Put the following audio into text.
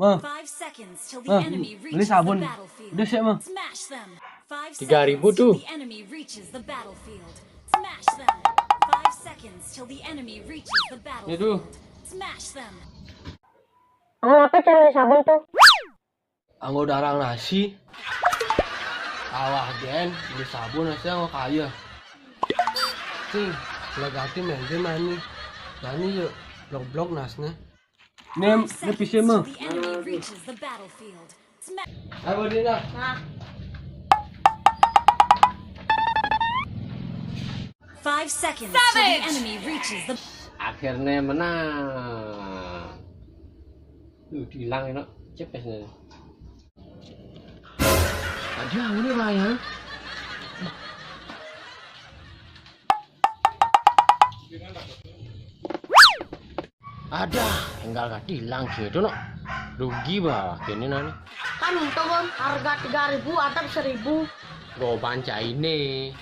Mah. 5 seconds till the Mah, enemy beli reaches the sabun. battlefield. Udah sih, Mah. Smash them. 5 3.000 seconds tuh. till the enemy reaches the battlefield. Smash them. 5 seconds till the enemy reaches the Itu. battlefield. Smash them. Apa cara beli sabun tuh? Anggo darang nasi. Awah gen beli sabun nasi anggo kaya. Cing, lagati mende mani. Dani yuk blok-blok nasnya. Nem, 5 ne seconds pise mah. till the enemy reaches the battlefield. Smash. Ayo Dina. Nah, 5 seconds till the enemy reaches the Akhirnya menang. Hilang ini, cepet nih. Ada ini lah ya. Ada, tinggal gak hilang gitu no. Rugi bah, kini nani. kan turun harga 3.000 atau 1.000. Gue panca ini.